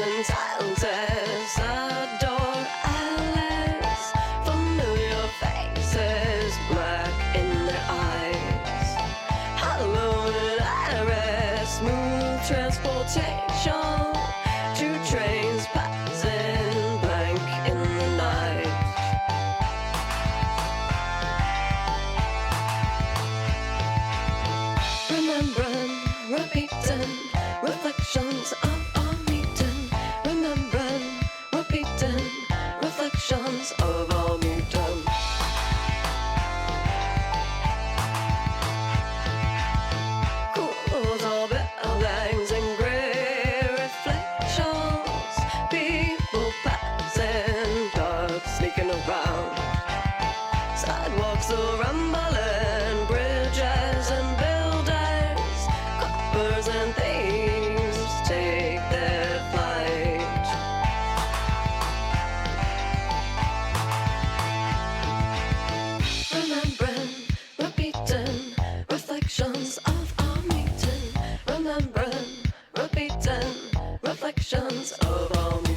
and houses adore Alice. Familiar faces, black in their eyes. Hello and Iris, smooth transportation. Two trains passing blank in the night. Remembering, repeating, reflections of our meeting. Remembering, repeating, reflections of our meeting. Cools of buildings and grey reflections. People passing, dark sneaking around. Sidewalks are rumbling, bridges and buildings. Coppers and thieves take their flight. Remembering, repeating, reflections of our meeting. Remembering, repeating, reflections of our meeting.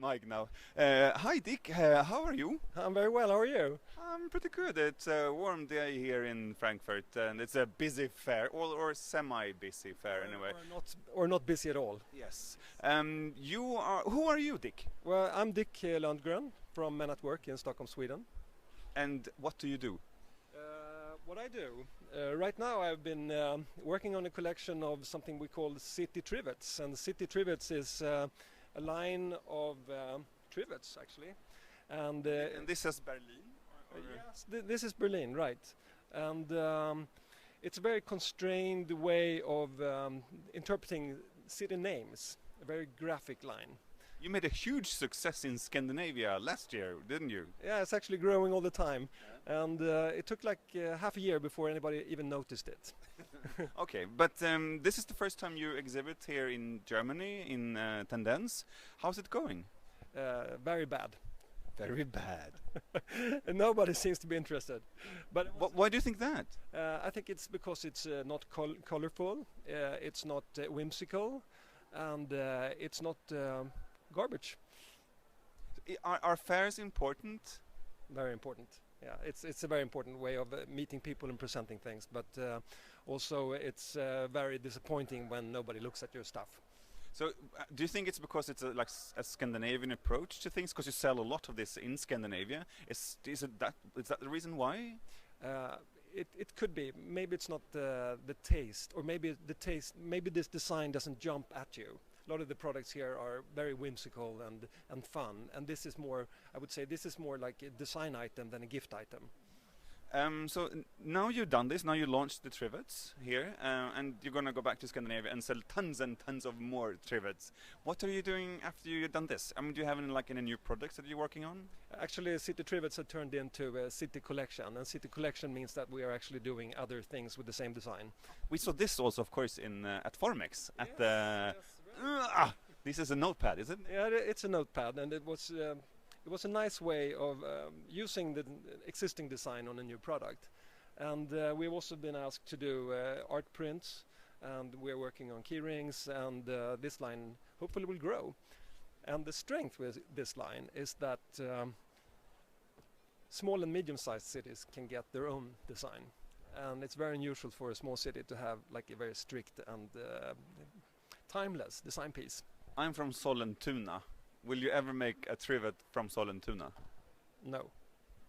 Mic now. Hi Dick, how are you? I'm very well, how are you? I'm pretty good. It's a warm day here in Frankfurt and it's a busy fair, or semi-busy fair anyway. Or not busy at all. Yes. Who are you, Dick? Well, I'm Dick Lundgren from Men at Work in Stockholm, Sweden. And what do you do? What I do? Right now I've been working on a collection of something we call City Trivets. And City Trivets is a line of trivets, actually. And this is Berlin? Yes, this is Berlin, right. And it's a very constrained way of interpreting city names, a very graphic line. You made a huge success in Scandinavia last year, didn't you? Yeah, it's actually growing all the time. Yeah. And it took like half a year before anybody even noticed it. Okay, but this is the first time you exhibit here in Germany, in Tendence. How's it going? Very bad. Very bad. And nobody seems to be interested. But why do you think that? I think it's because it's not colorful, it's not whimsical, and it's not garbage. Are fairs important? Very important. Yeah, it's a very important way of meeting people and presenting things, but also it's very disappointing when nobody looks at your stuff. So, do you think it's because it's a Scandinavian approach to things? Because you sell a lot of this in Scandinavia. Is that the reason why? It could be. Maybe it's not the taste, or maybe Maybe this design doesn't jump at you. A lot of the products here are very whimsical and fun, and this is more. I would say this is more like a design item than a gift item. So now you've done this, now you launched the trivets here, and you're going to go back to Scandinavia and sell tons and tons of more trivets. What are you doing after you've done this? I mean, do you have any new products that you're working on? Actually, City Trivets have turned into a City Collection, and City Collection means that we are actually doing other things with the same design. We saw this also, of course, at Formex. At yes, this is a notepad, is it? Yeah, it's a notepad, and it was a nice way of using the existing design on a new product. And we've also been asked to do art prints, and we're working on key rings, and this line hopefully will grow. And the strength with this line is that small and medium-sized cities can get their own design. And it's very unusual for a small city to have like a very strict and timeless design piece. I'm from Sollentuna. Will you ever make a trivet from Sollentuna? No.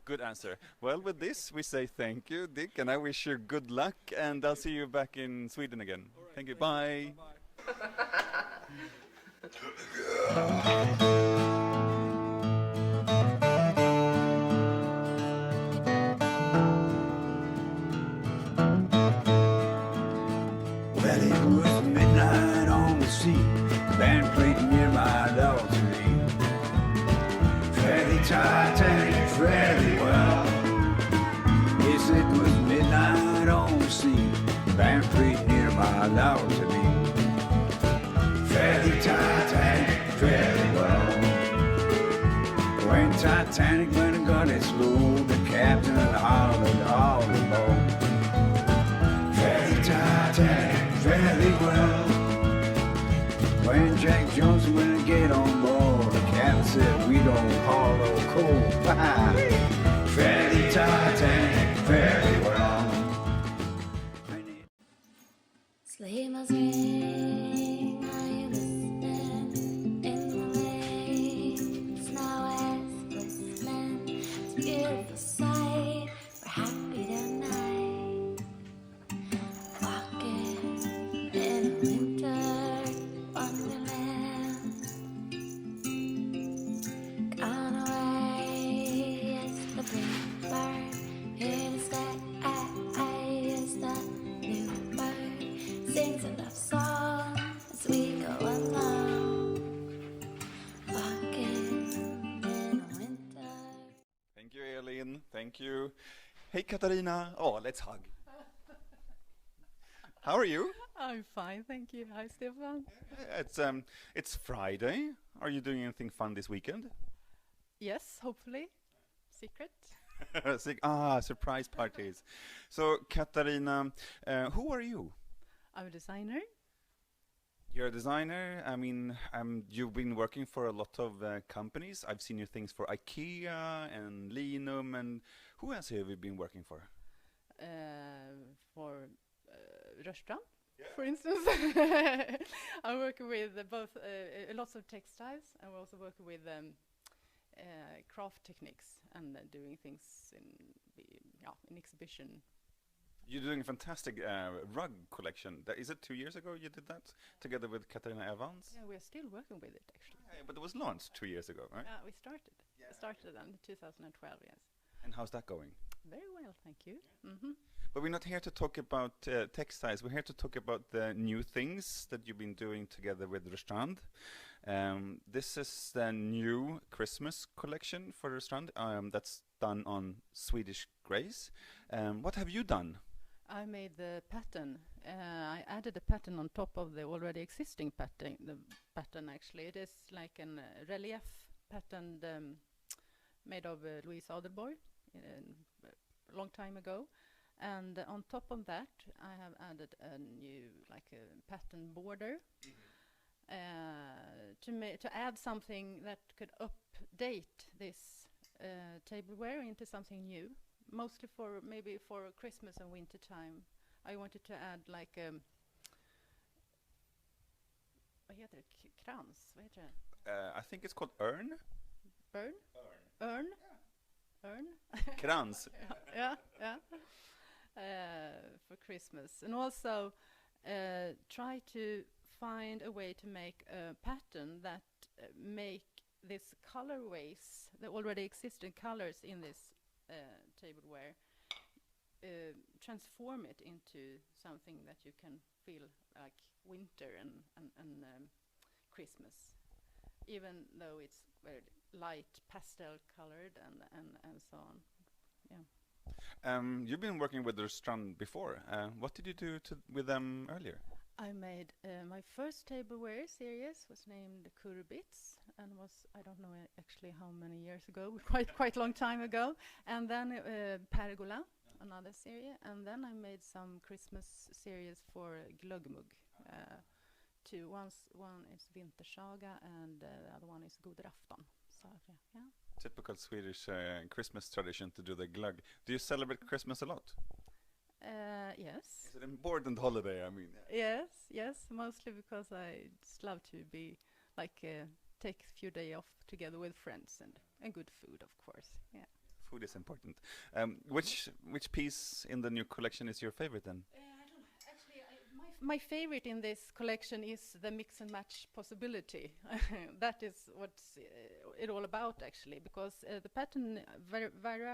Good answer. Well, with this, we say thank you, Dick, and I wish you good luck, and I'll see you back in Sweden again. Thank you. Bye. Well, it was midnight on the sea, band played near my balcony. Fairly Titanic, fairly well. Yes, it was midnight on the sea, band played near my balcony. Fairly Titanic, fairly well. When Titanic went and got it slow, the captain hollered all alone. Fairly Titanic, fairly well. When Jack Johnson went and get on board, the captain said we don't hollow coal pie. Fairly Titanic, fairly well. Sleigh bells ring, are you listening? In the lane, snow is glistening. It's a beautiful sight, we're happy tonight. Walking in a winter wonderland. Gone away is the bluebird, here to stay is the new bird. Sings a love song as we go along, walking in a winter. Thank you, Elin. Thank you. Hey, Katarina. Oh, let's hug. How are you? I'm fine, thank you. Hi, Stefan. It's Friday. Are you doing anything fun this weekend? Yes, hopefully. Secret. Surprise parties. So, Katarina, who are you? I'm a designer. You're a designer. I mean, you've been working for a lot of companies. I've seen your things for IKEA and Linum, and who else have you been working for? For Rörstrand, for instance. I'm working with both lots of textiles, and we're also working with craft techniques and doing things in exhibition. You're doing a fantastic rug collection. Is it 2 years ago you did that together with Katarina Evans? Yeah, we're still working with it actually. Yeah, but it was launched 2 years ago, right? Yeah, we started in 2012, yes. And how's that going? Very well, thank you. Mm-hmm. But we're not here to talk about textiles. We're here to talk about the new things that you've been doing together with Rörstrand. This is the new Christmas collection for Rörstrand that's done on Swedish Grace. What have you done? I made the pattern. I added a pattern on top of the already existing pattern. The pattern actually, it is like a relief pattern made of Louise Adelborg a long time ago. And on top of that, I have added a new, like a pattern border, to add something that could update this tableware into something new. Mostly maybe for Christmas and winter time. I wanted to add like vad heter det? Krans? Vad heter det? I think it's called urn. Burn? Urn? Urn? Krans. Yeah. For Christmas, and also try to find a way to make a pattern that make these colorways, the already existing colors in this tableware, transform it into something that you can feel like winter and Christmas, even though it's very light pastel colored and so on. Yeah. You've been working with Rörstrand before. What did you do with them earlier? I made my first tableware series was named Kurbits, and was, I don't know actually how many years ago, quite long time ago. And then Pergola, another series, and then I made some Christmas series for Glöggmugg. One is Vintersaga and the other one is God afton. So yeah. Typical Swedish Christmas tradition to do the glögg. Do you celebrate Christmas a lot? Yes. Is it an important holiday? I mean. Yes, mostly because I just love to be like take a few days off together with friends and good food, of course. Yeah. Food is important. Which piece in the new collection is your favorite then? I don't know. Actually, my favorite in this collection is the mix and match possibility. That is what's it all about, actually, because the pattern varies.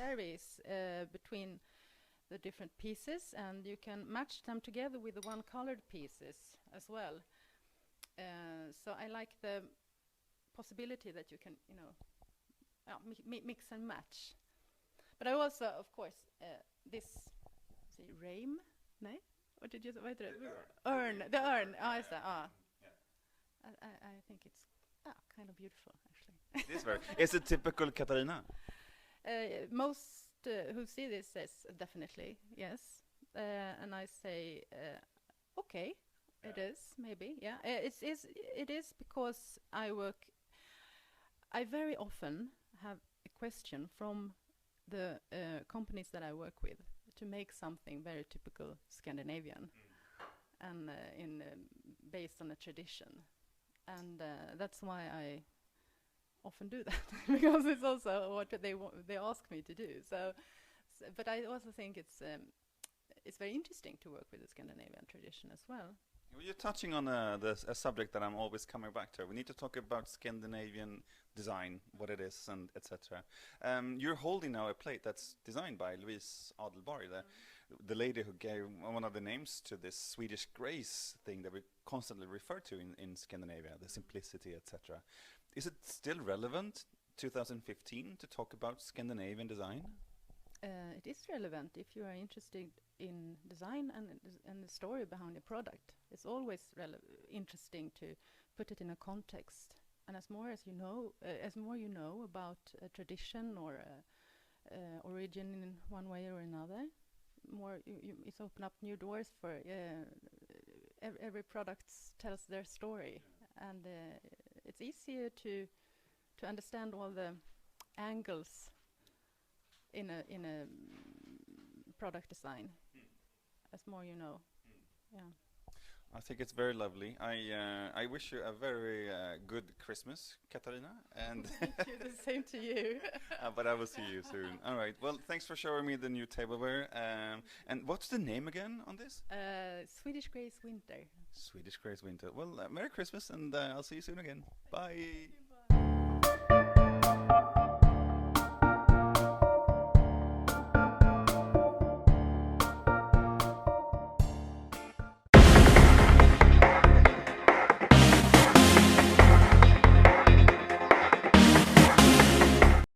Varies between the different pieces, and you can match them together with the one-colored pieces as well. So I like the possibility that you can, mix and match. But I also, of course, this rame, no? What did you say? What did urn, the urn. Oh, is that? I think it's kind of beautiful, actually. It is very. Is it typical Katarina? Most who see this says definitely yes, and I say okay. It is maybe, yeah. It is because I very often have a question from the companies that I work with to make something very typical Scandinavian, and based on a tradition, and that's why I often do that because it's also what they ask me to do. So, but I also think it's very interesting to work with the Scandinavian tradition as well. Well, you're touching on a subject that I'm always coming back to. We need to talk about Scandinavian design, what it is, and etc. You're holding now a plate that's designed by Louise Adelborg, the lady who gave one of the names to this Swedish grace thing that we constantly refer to in Scandinavia, the simplicity, etc. Is it still relevant, 2015, to talk about Scandinavian design? It is relevant if you are interested in design and the story behind the product. It's always interesting to put it in a context. And as more you know about a tradition or origin in one way or another, more it's open up new doors for every product tells their story, and it's easier to understand all the angles in a product design. As more you know, yeah. I think it's very lovely. I wish you a very good Christmas, Katarina, and Thank you. The same to you. but I will see you soon. All right. Well, thanks for showing me the new tableware. And what's the name again on this? Swedish Grace Winter. Swedish Grace Winter. Well, Merry Christmas, and I'll see you soon again. Bye.